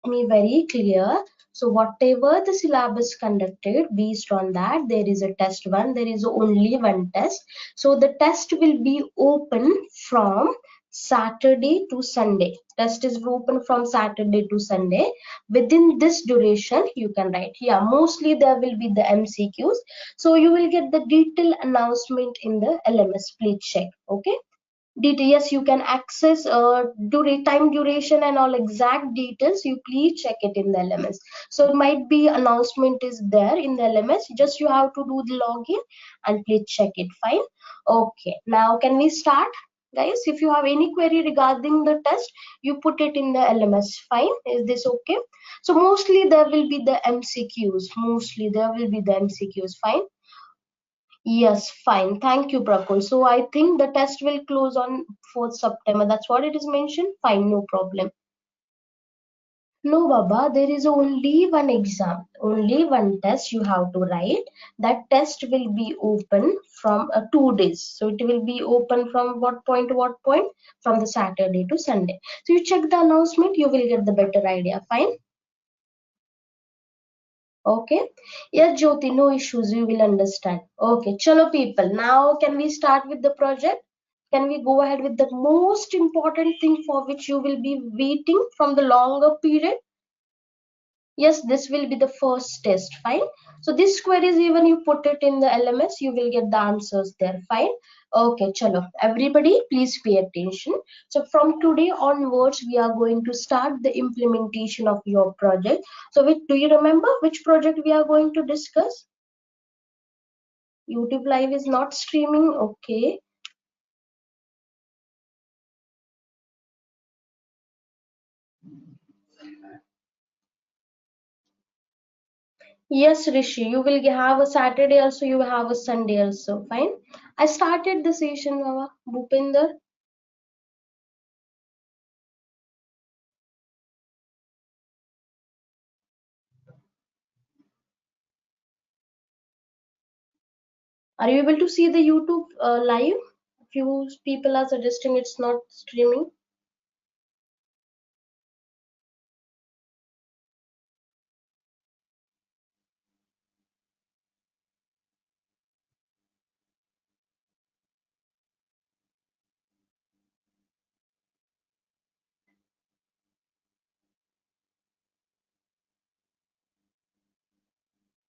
me very clear. So whatever the syllabus conducted, based on that, there is a test one. There is only one test. So the test will be open from Saturday to Sunday. Test is open from Saturday to Sunday. Within this duration, you can write. Yeah, mostly there will be the MCQs. So you will get the detailed announcement in the LMS. Please check. Okay. Yes, you can access time duration and all exact details. You please check it in the LMS. So it might be announcement is there in the LMS. Just you have to do the login and please check it. Fine. Okay. Now can we start? Guys, if you have any query regarding the test, you put it in the LMS. Fine. Is this okay? So mostly there will be the MCQs. Mostly there will be the MCQs. Fine. Yes, fine. Thank you, Prakul. So I think the test will close on 4th September. That's what it is mentioned. Fine, no problem. No, Baba, there is only one exam, only one test you have to write. That test will be open from 2 days. So it will be open from what point to what point? From the Saturday to Sunday. So you check the announcement, you will get the better idea. Fine. Okay. Yes, Jyoti, no issues. You will understand. Okay. Chalo, people. Now, can we start with the project? Can we go ahead with the most important thing for which you will be waiting from the longer period? Yes, this will be the first test. Fine. So this queries, even you put it in the LMS, you will get the answers there. Fine. Okay, chalo. Everybody, please pay attention. So from today onwards, we are going to start the implementation of your project. So do you remember which project we are going to discuss? YouTube Live is not streaming. Okay. Yes, Rishi, you will have a Saturday also, you have a Sunday also. Fine. I started the session, Baba. Bhupinder. Are you able to see the YouTube live? Few people are suggesting it's not streaming.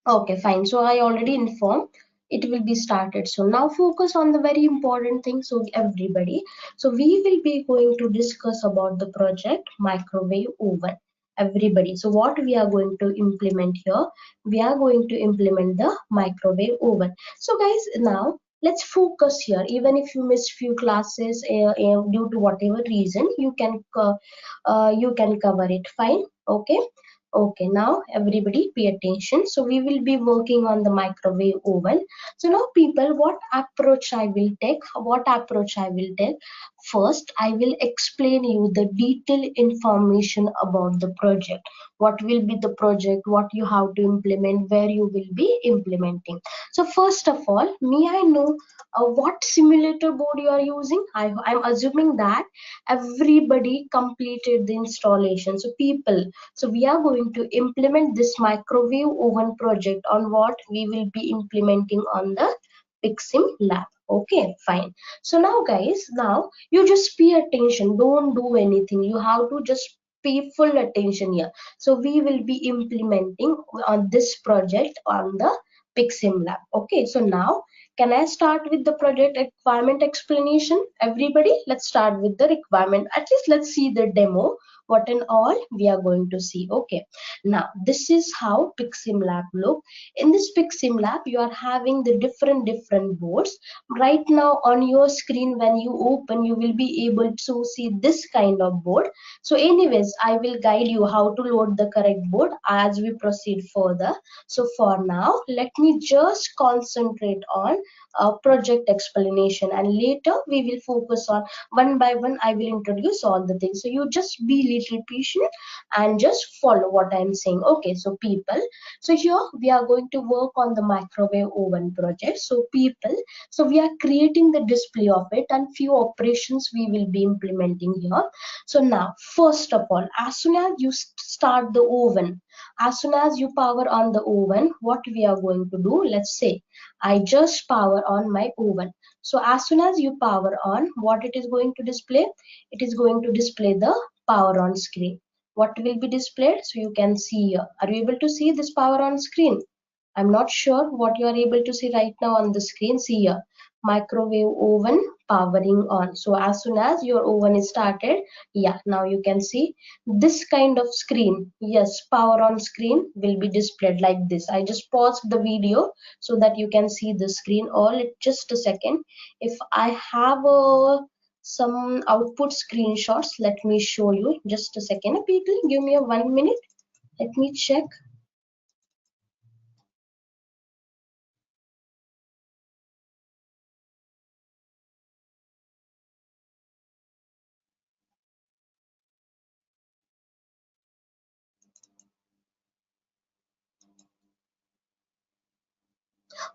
Okay, fine. So I already informed it will be started. So now focus on the very important thing. So everybody, so we will be going to discuss about the project microwave oven. Everybody. So what we are going to implement here, we are going to implement the microwave oven. So guys, now let's focus here. Even if you missed few classes due to whatever reason, you can cover it. Fine. Okay. Okay, now everybody pay attention. So we will be working on the microwave oven. So now people, what approach I will take? What approach I will take? First, I will explain you the detailed information about the project. What will be the project? What you have to implement? Where you will be implementing? So first of all, may I know what simulator board you are using? I'm assuming that everybody completed the installation. So people, so we are going to implement this microwave oven project on what we will be implementing on the Pixim lab. Okay, fine. So now guys, now you just pay attention. Don't do anything. You have to just pay full attention here. So we will be implementing on this project on the Pixim lab. Okay, so now can I start with the project requirement explanation? Everybody, let's start with the requirement. At least let's see the demo what and all we are going to see. Okay, now this is how Pixim lab look. In this Pixim lab you are having the different boards. Right now on your screen, when you open, you will be able to see this kind of board. So anyways, I will guide you how to load the correct board as we proceed further. So for now, let me just concentrate on project explanation, and later we will focus on one by one. I will introduce all the things. So you just be little patient and just follow what I'm saying. Okay, so people, so here we are going to work on the microwave oven project. So people, so we are creating the display of it and few operations we will be implementing here. So now, first of all, as soon as you start the oven, as soon as you power on the oven, what we are going to do, let's say I just power on my oven. So as soon as you power on, what it is going to display? It is going to display the power on screen. What will be displayed? So you can see here. Are you able to see this power on screen? I'm not sure what you are able to see right now on the screen. See here, microwave oven powering on. So as soon as your oven is started, yeah, now you can see this kind of screen. Yes, power on screen will be displayed like this. I just paused the video so that you can see the screen all. Just a second. If I have some output screenshots, let me show you. Just a second. People, give me a 1 minute. Let me check.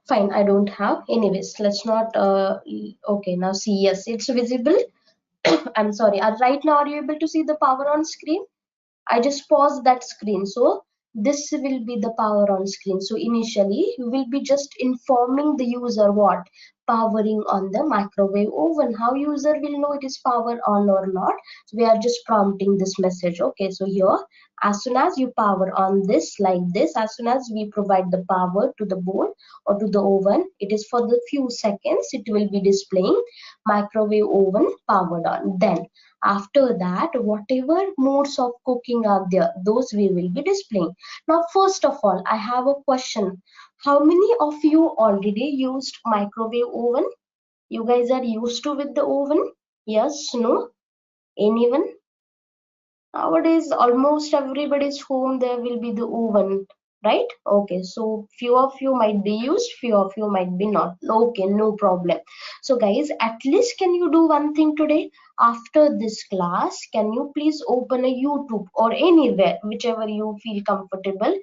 Fine, I don't have. Anyways, let's not. Okay, now see. Yes, it's visible. I'm sorry. Right now, are you able to see the power on screen? I just paused that screen. So this will be the power on screen. So initially you will be just informing the user what powering on the microwave oven. How user will know it is power on or not? So we are just prompting this message. Okay, so here as soon as you power on this like this, as soon as we provide the power to the board or to the oven, it is for the few seconds it will be displaying microwave oven powered on. Then after that, whatever modes of cooking are there, those we will be displaying. Now, first of all, I have a question. How many of you already used microwave oven? You guys are used to with the oven? Yes, no? Anyone? Nowadays, almost everybody's home there will be the oven, right? Okay, so few of you might be used, few of you might be not. Okay, no problem. So guys, at least can you do one thing today? After this class, can you please open a YouTube or anywhere, whichever you feel comfortable,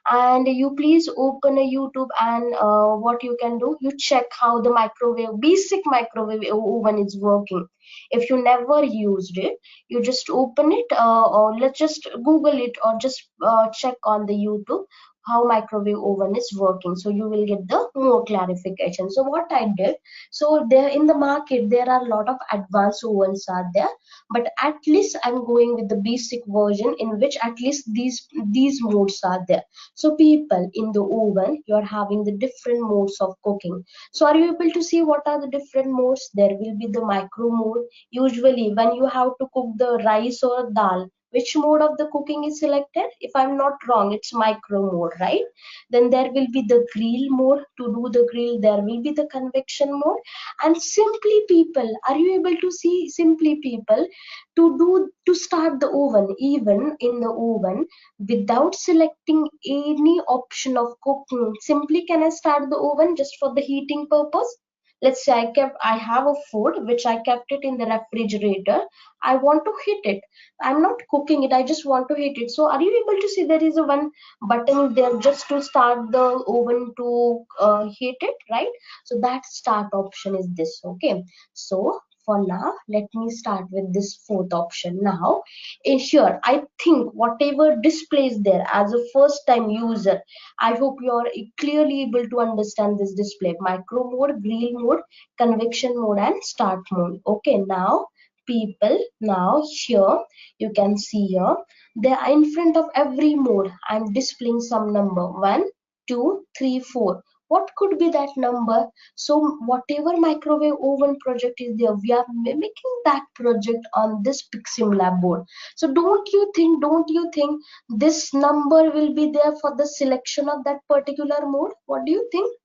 and you please open a YouTube, and what you can do, you check how the basic microwave oven is working. If you never used it, you just open it, or let's just Google it, or just check on the YouTube how microwave oven is working, so you will get the more clarification. So what I did, so there in the market there are a lot of advanced ovens are there, but at least I'm going with the basic version in which at least these modes are there. So people, in the oven you are having the different modes of cooking. So are you able to see what are the different modes? There will be the micro mode. Usually when you have to cook the rice or dal, which mode of the cooking is selected? If I'm not wrong, it's micro mode, right? Then there will be the grill mode. To do the grill, there will be the convection mode. And simply people, are you able to see simply people, to start the oven, even in the oven, without selecting any option of cooking, simply can I start the oven just for the heating purpose? Let's say I have a food which I kept it in the refrigerator. I want to heat it. I'm not cooking it, I just want to heat it. So are you able to see there is a one button there just to start the oven to heat it, right? So that start option is this. Okay, so for now let me start with this fourth option. Now in here I think whatever displays there as a first time user, I hope you are clearly able to understand this display: micro mode, grill mode, convection mode, and start mode. Okay, now people, now here you can see here, there in front of every mode I'm displaying some number: 1, 2, 3, 4. What could be that number? So whatever microwave oven project is there, we are mimicking that project on this PiximLab board. So don't you think this number will be there for the selection of that particular mode? What do you think?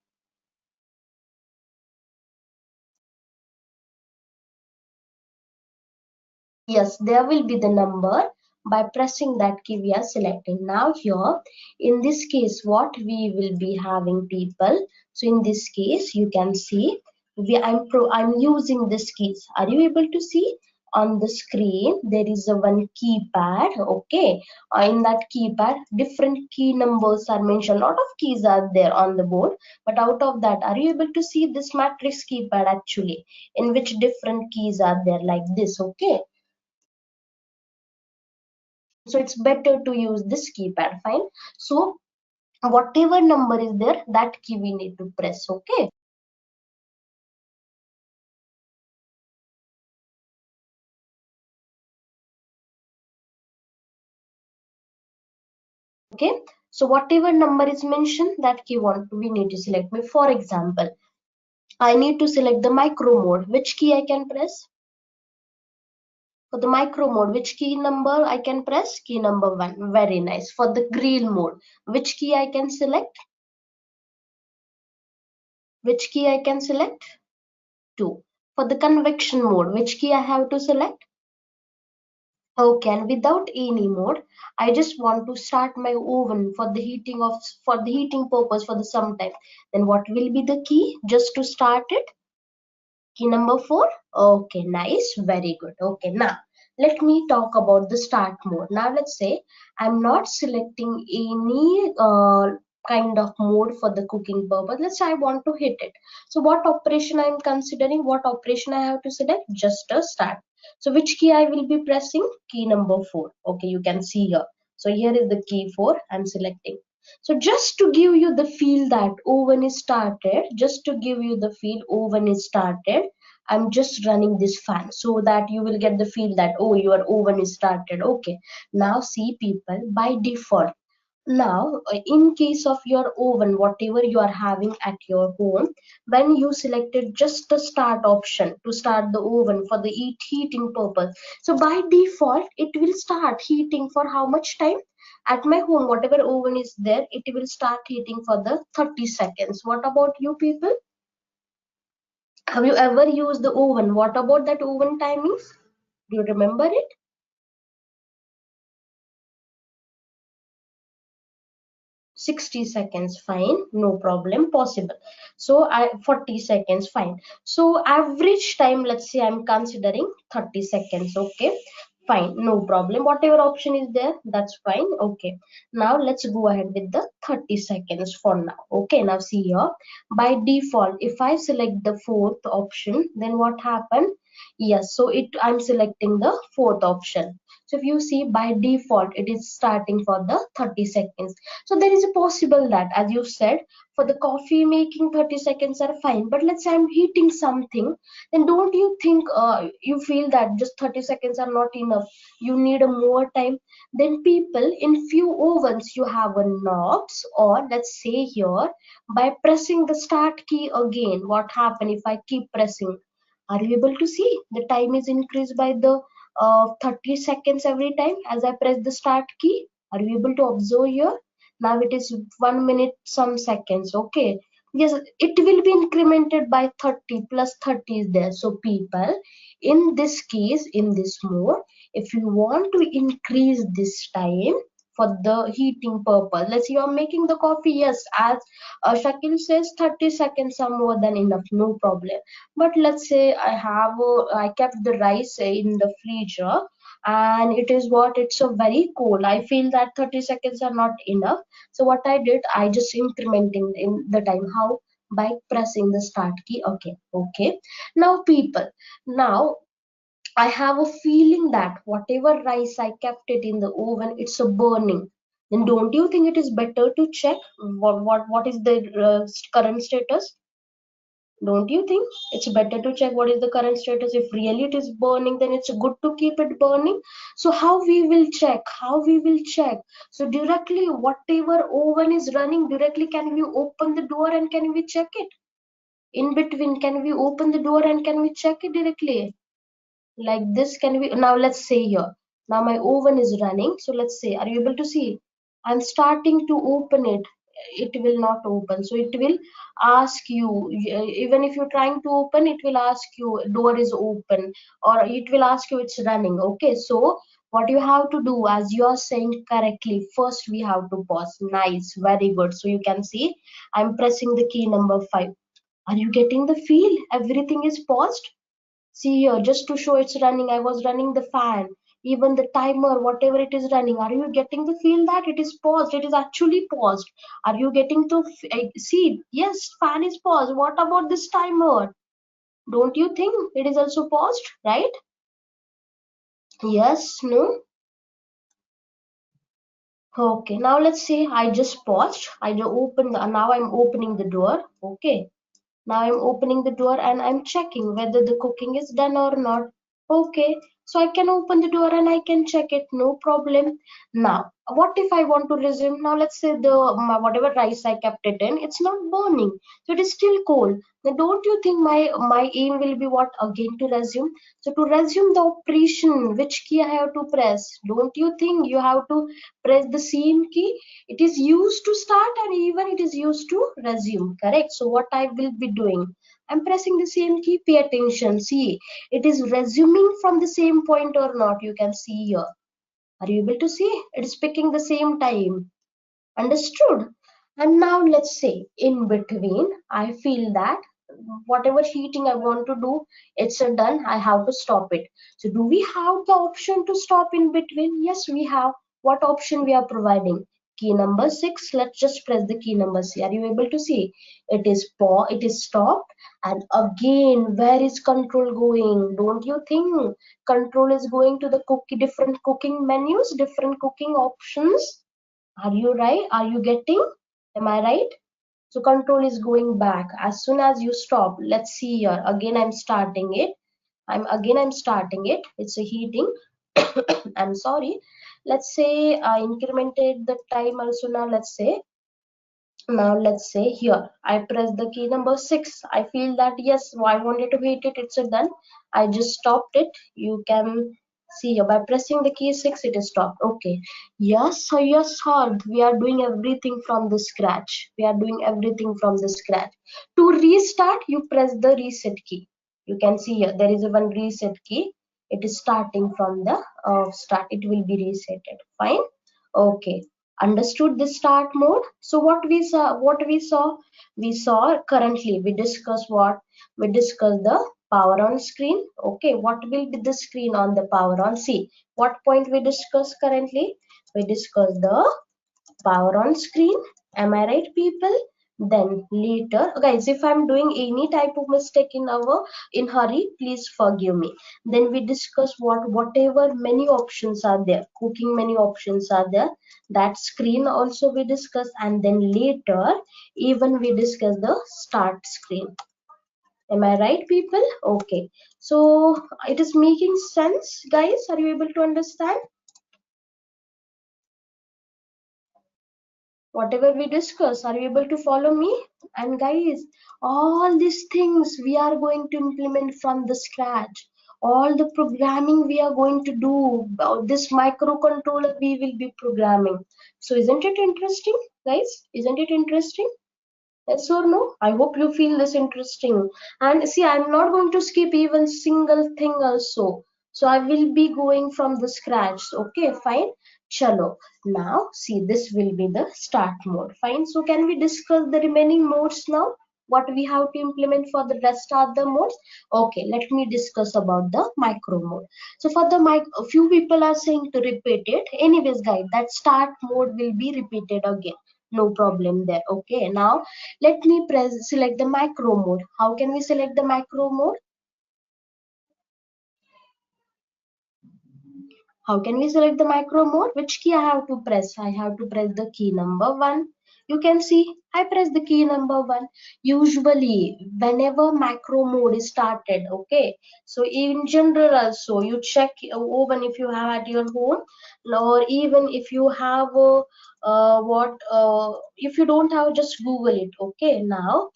Yes, there will be the number. By pressing that key we are selecting. Now here in this case what we will be having people, so in this case you can see I'm using this keys. Are you able to see? on the screen there is a one keypad. Okay, in that keypad different key numbers are mentioned, lot of keys are there on the board, but out of that, are you able to see this matrix keypad actually, in which different keys are there like this? Okay, so it's better to use this keypad. Fine. So whatever number is there, that key we need to press. Okay. Okay, so whatever number is mentioned, that key we need to select. For example, I need to select the micro mode. Which key I can press? For the micro mode, which key number I can press? Key number 1. Very nice. For the grill mode, which key I can select? Which key I can select? 2. For the convection mode, which key I have to select? Okay, and without any mode, I just want to start my oven for the heating purpose for the some time. Then what will be the key just to start it? Key number 4. Okay, nice, very good. Okay, now let me talk about the start mode. Now let's say I'm not selecting any kind of mode for the cooking purpose. Let's say I want to hit it. So what operation I'm considering? What operation I have to select? Just a start. So which key I will be pressing? Key number 4. Okay, you can see here. So here is the key 4 I'm selecting. So just to give you the feel that oven is started, just to give you the feel oven is started, I'm just running this fan so that you will get the feel that, oh, your oven is started. Okay. Now see people, by default, now in case of your oven, whatever you are having at your home, when you selected just the start option to start the oven for the heating purpose, so by default it will start heating for how much time? At my home, whatever oven is there, it will start heating for the 30 seconds. What about you people? Have you ever used the oven? What about that oven timings? Do you remember it? 60 seconds, fine, no problem, possible. So I 40 seconds, fine. So average time, let's say I'm considering 30 seconds. Okay, fine, no problem. Whatever option is there, that's fine. Okay, now let's go ahead with the 30 seconds for now. Okay, now see here, by default, if I select the fourth option, then what happened? Yes, so I'm selecting the fourth option. So if you see, by default it is starting for the 30 seconds. So there is a possible that, as you said, for the coffee making 30 seconds are fine, but let's say I'm heating something, then don't you think you feel that just 30 seconds are not enough, you need a more time? Then people, in few ovens you have a knobs, or let's say here, by pressing the start key again, what happen if I keep pressing? Are you able to see the time is increased by the 30 seconds every time as I press the start key? Are you able to observe here? Now it is 1 minute some seconds. Okay. Yes, it will be incremented by 30 plus 30 is there. So people, in this case, in this mode, if you want to increase this time for the heating purpose, let's say you are making the coffee, yes, as Shakil says, 30 seconds are more than enough, no problem. But let's say I kept the rice in the freezer, and it is what, it's so very cold. I feel that 30 seconds are not enough. So what I did, I just incrementing in the time. How? By pressing the start key. Okay, okay. Now people, now I have a feeling that whatever rice I kept it in the oven, it's a burning. Then don't you think it is better to check what is the current status? Don't you think it's better to check what is the current status? If really it is burning, then it's good to keep it burning. So how we will check? How we will check? So directly, whatever oven is running, directly can we open the door and can we check it? In between, can we open the door and can we check it directly? Like this, can we? Now let's say here. Now my oven is running. So let's say, are you able to see? I'm starting to open it. It will not open. So it will ask you, even if you're trying to open, it will ask you door is open, or it will ask you it's running. Okay, so what you have to do, as you are saying correctly, first we have to pause. Nice, very good. So you can see I'm pressing the key number 5. Are you getting the feel? Everything is paused. See here, just to show it's running, I was running the fan, even the timer, whatever it is running. Are you getting to feel that it is paused? It is actually paused. Are you getting to see? Yes, fan is paused. What about this timer? Don't you think it is also paused, right? Yes, no? Okay, now let's say I just paused. I just opened the, now I'm opening the door. Okay. Now I'm opening the door and I'm checking whether the cooking is done or not. Okay, so I can open the door and I can check it, no problem. Now, what if I want to resume? Now, let's say whatever rice I kept it in, it's not burning, so it is still cold. Now, don't you think my aim will be what again to resume? So to resume the operation, which key I have to press? Don't you think you have to press the same key? It is used to start and even it is used to resume, correct? So what I will be doing, I'm pressing the same key. Pay attention, see, it is resuming from the same point or not. You can see here, are you able to see? It is picking the same time. Understood? And now let's say in between, I feel that whatever heating I want to do, it's done. I have to stop it. So do we have the option to stop in between? Yes, we have. What option we are providing? Key number 6. Let's just press the key number C. Are you able to see? It is pause, it is stopped. And again, where is control going? Don't you think control is going to the different cooking menus, different cooking options? Are you right? Are you getting? Am I right? So control is going back as soon as you stop. Let's see here. Again, I'm starting it. I'm starting it. It's a heating. I'm sorry. Let's say I incremented the time also now. Now let's say here I press the key number 6. I feel that yes, I wanted to hit it. It's done. I just stopped it. You can see here by pressing the key 6, it is stopped. Okay. Yes, sir, yes, sir. We are doing everything from the scratch. We are doing everything from the scratch. To restart, you press the reset key. You can see here there is a one reset key. It is starting from the start. It will be resetted. Fine. Okay, understood the start mode. So what we saw currently, we discussed what? We discussed the power on screen. Okay, what will be the screen on the power on? See, what point we discussed currently? We discussed the power on screen. Am I right, people? Then later, guys, if I'm doing any type of mistake in hurry, please forgive me. Then we discuss whatever many options are there, cooking many options are there, that screen also we discuss. And then later even we discuss the start screen. Am I right, people? Okay, so it is making sense, guys? Are you able to understand whatever we discuss? Are you able to follow me? And guys, all these things we are going to implement from the scratch. All the programming we are going to do, this microcontroller we will be programming. So isn't it interesting, guys? Isn't it interesting? Yes or no? I hope you feel this interesting. And see, I'm not going to skip even single thing also. So I will be going from the scratch. Okay, fine. Chalo. Now, see, this will be the start mode. Fine. So can we discuss the remaining modes now? What we have to implement for the rest of the modes? Okay, let me discuss about the micro mode. So for the mic, a few people are saying to repeat it. Anyways, guys, that start mode will be repeated again. No problem there. Okay, now let me select the macro mode. How can we select the macro mode? How can we select the macro mode? Which key I have to press? I have to press the key number 1. You can see I press the key number 1. Usually, whenever macro mode is started, okay. So in general also, you check even if you have at your home, or even if you have if you don't have, just Google it. Okay, now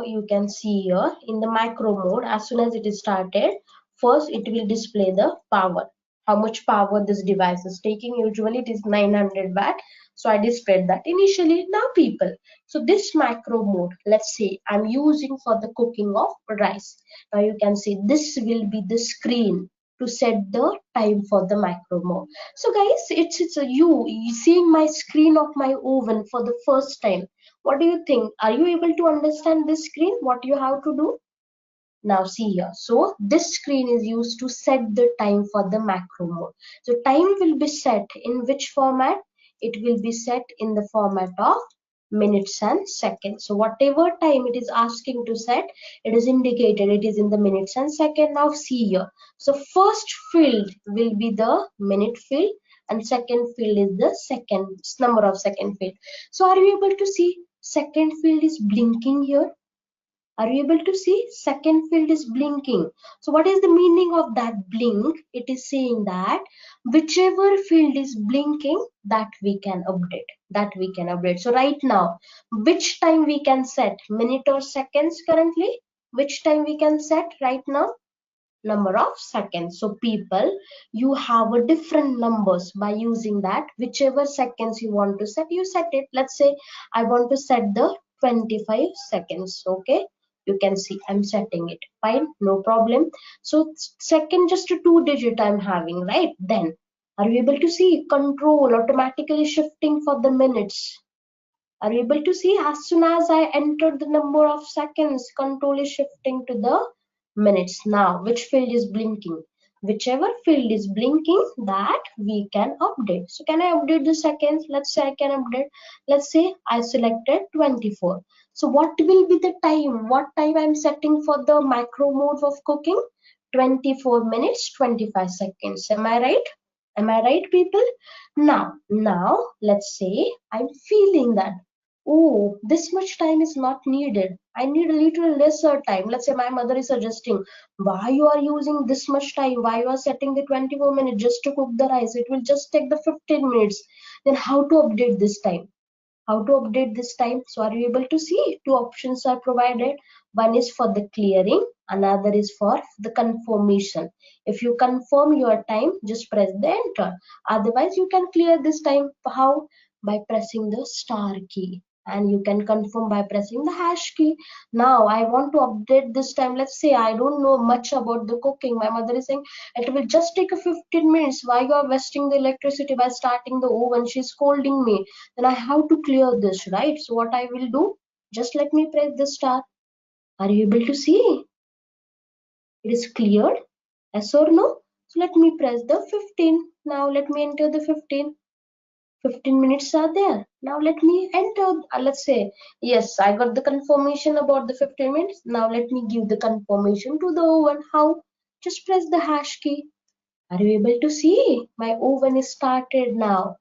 you can see here in the macro mode, as soon as it is started, first it will display the power, how much power this device is taking. Usually it is 900 watt, so I displayed that initially. Now people, so this macro mode, let's say I'm using for the cooking of rice. Now you can see this will be the screen to set the time for the macro mode. So guys, it's a you seeing my screen of my oven for the first time. What do you think? Are you able to understand this screen? What you have to do? Now see here. So this screen is used to set the time for the macro mode. So time will be set in which format? It will be set in the format of minutes and seconds. So whatever time it is asking to set, it is indicated it is in the minutes and second. Now see here. So first field will be the minute field and second field is the second number of second field. So are you able to see second field is blinking here? Are you able to see second field is blinking? So what is the meaning of that blink? It is saying that whichever field is blinking, that we can update. That we can update. So right now, which time we can set? Minute or seconds currently? Which time we can set right now? Number of seconds. So people, you have a different numbers by using that. Whichever seconds you want to set, you set it. Let's say I want to set the 25 seconds. Okay, you can see I'm setting it. Fine, no problem. So second, just a 2-digit I'm having, right? Then are you able to see control automatically shifting for the minutes? Are you able to see as soon as I entered the number of seconds, control is shifting to the minutes. Now, which field is blinking? Whichever field is blinking, that we can update. So can I update the seconds? Let's say I can update. Let's say I selected 24. So what will be the time? What time I'm setting for the macro mode of cooking? 24 minutes, 25 seconds. Am I right? Am I right, people? Now, let's say I'm feeling that, oh, this much time is not needed. I need a little lesser time. Let's say my mother is suggesting, why you are using this much time? Why you are setting the 24 minutes just to cook the rice? It will just take the 15 minutes. Then how to update this time? How to update this time? So are you able to see two options are provided? One is for the clearing, another is for the confirmation. If you confirm your time, just press the enter. Otherwise you can clear this time. How? By pressing the star key, and you can confirm by pressing the hash key. Now I want to update this time. Let's say I don't know much about the cooking. My mother is saying it will just take a 15 minutes. Why you are wasting the electricity by starting the oven? She's scolding me. Then I have to clear this, right? So what I will do, just let me press the star. Are you able to see it is cleared? Yes or no? So let me press the 15. Now let me enter the 15. 15 minutes are there. Now let me enter, let's say, yes, I got the confirmation about the 15 minutes. Now let me give the confirmation to the oven. How? Just press the hash key. Are you able to see? My oven is started now.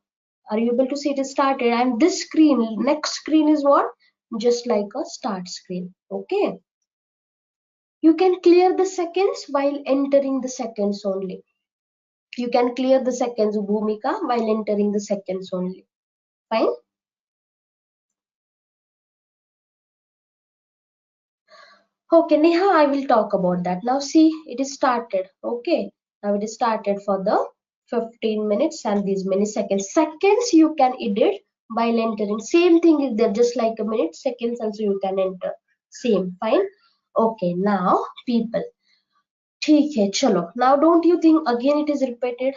Are you able to see it is started? And this screen, next screen is what? Just like a start screen. Okay. You can clear the seconds while entering the seconds only. You can clear the seconds, Bhumika, while entering the seconds only. Fine. Okay, Neha, I will talk about that. Now see, it is started. Okay. Now it is started for the 15 minutes and these many seconds. Seconds you can edit while entering. Same thing is there, just like a minute, seconds also you can enter. Same, fine. Okay, now people. ठीक है, चलो. Now don't you think again it is repeated?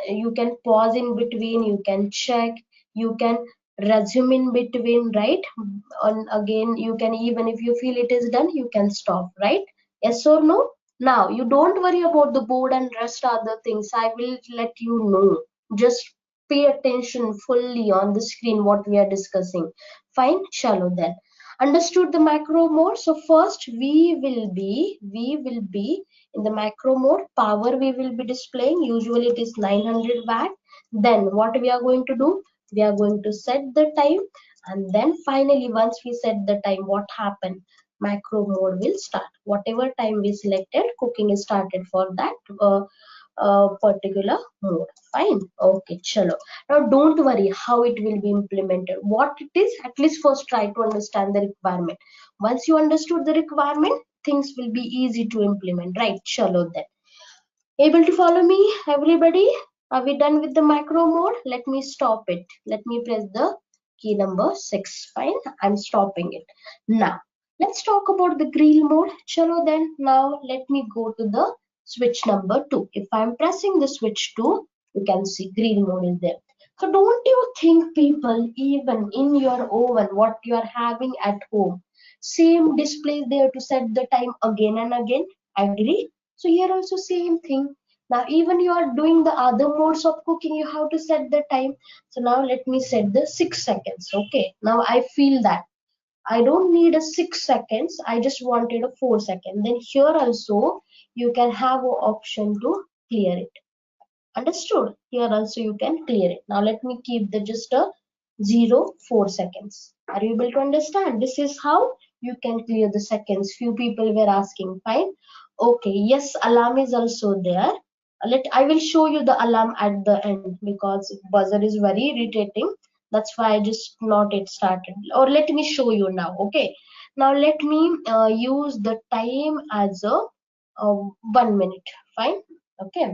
You can pause in between, you can check, you can resume in between, right? And again you can, even if you feel it is done, you can stop, right? Yes or no? Now you don't worry about the board and rest other things. I will let you know. Just pay attention fully on the screen what we are discussing. Fine, chalo then. Understood the macro mode? So first we will be in the macro mode. Power we will be displaying, usually it is 900 watt. Then what we are going to do, we are going to set the time, and then finally once we set the time, what happened, macro mode will start. Whatever time we selected, cooking is started for that particular mode. Fine. Okay, chalo. Now don't worry how it will be implemented, what it is. At least first try to understand the requirement. Once you understood the requirement, things will be easy to implement, right? Chalo then. Able to follow me, everybody? Are we done with the macro mode? Let me stop it. Let me press the key number 6. Fine, I'm stopping it. Now, let's talk about the grill mode. Chalo then, now let me go to the switch number 2. If I'm pressing the switch 2, you can see grill mode is there. So don't you think people, even in your oven, what you are having at home, Same display is there to set the time again and again. Agree? So here also same thing. Now even you are doing the other modes of cooking, you have to set the time. So now let me set the 6 seconds. Okay. Now I feel that I don't need a 6 seconds. I just wanted a 4 second. Then here also you can have an option to clear it. Understood? Here also you can clear it. Now let me keep the just a 0 4 seconds. Are you able to understand? This is how you can clear the seconds. Few people were asking. Fine. Okay. Yes, alarm is also there. Let I will show you the alarm at the end because buzzer is very irritating. That's why I just not it started. Or let me show you now. Okay. Now let me use the time as a 1 minute. Fine. Okay,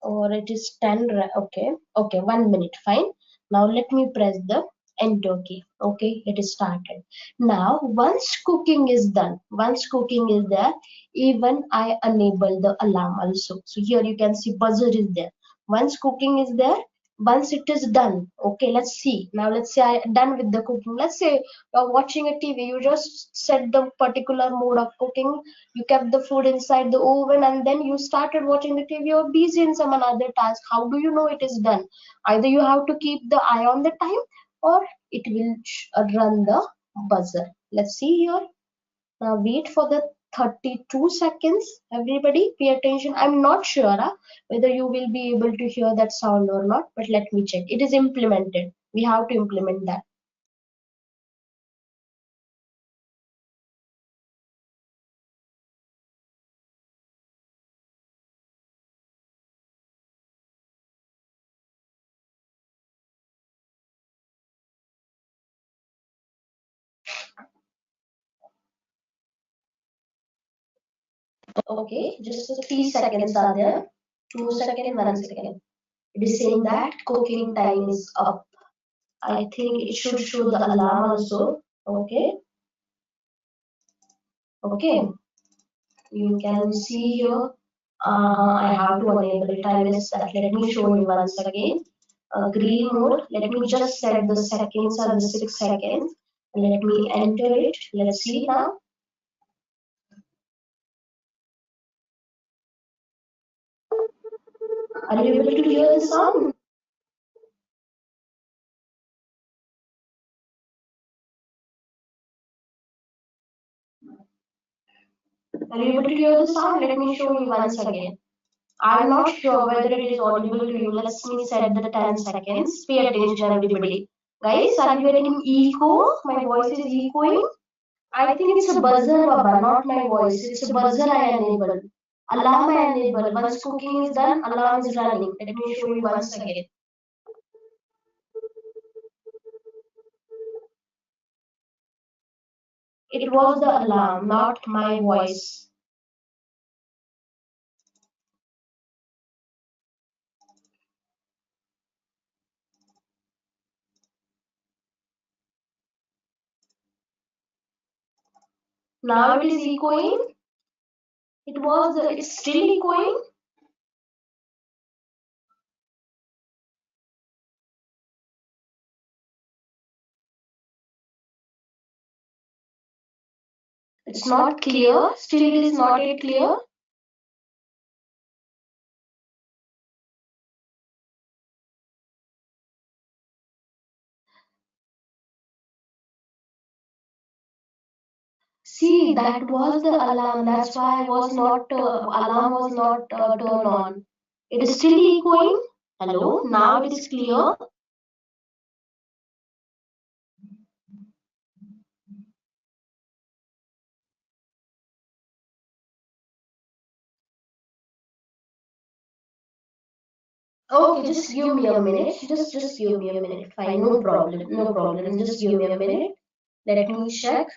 or it is 10. Okay, okay, 1 minute. Fine. Now let me press the enter key. Okay, it is started. Now once cooking is done, once cooking is there, even I enable the alarm also. So here you can see buzzer is there. Once cooking is there, once it is done. Okay, let's see. Now let's say I done with the cooking. Let's say you're watching a TV, you just set the particular mode of cooking, you kept the food inside the oven, and then you started watching the TV or busy in some another task. How do you know it is done? Either you have to keep the eye on the time, or it will run the buzzer. Let's see here. Now wait for the 32 seconds. Everybody pay attention. I'm not sure whether you will be able to hear that sound or not, but let me check. It is implemented. We have to implement that. Okay, just 3 seconds are there. 2 second, 1 second. It is saying that cooking time is up. I think it should show the alarm also. Okay. Okay. You can see here. I have to enable it. I missed that. Let me show you once again. Green mode. Let me just set the seconds as the 6 seconds. Let me enter it. Let's see now. Are you able to hear the sound? Are you able to hear the sound? Let me show you once again. I'm not sure whether it is audible to you. Let me set the 10 seconds. Pay attention, everybody. Guys, are you getting echo? My voice is echoing. I think it's a buzzer, Baba, not my voice. It's a buzzer I enable. Alarm I enable. Once cooking is done, alarm is running. Let me show you once again. It was the alarm, not my voice. Now it is echoing. It's still echoing. It's not clear. Still it is not yet clear. See, that was the alarm. That's why I was not alarm was not turned on. It is still echoing. Hello. Now it is clear. Okay, just give me a minute. Just give me a minute. Fine, no problem. No problem. Just give me a minute. Let me check.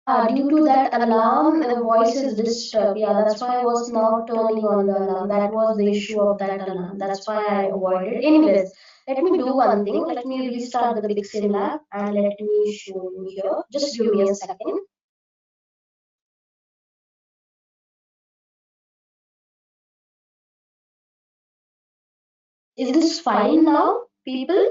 Due to that alarm, the voice is disturbed. Yeah, that's why I was not turning on the alarm. That was the issue of that alarm. That's why I avoided. Anyways, let me do one thing. Let me restart the Pixel app and let me show you here. Just give me a second. Is this fine now, people?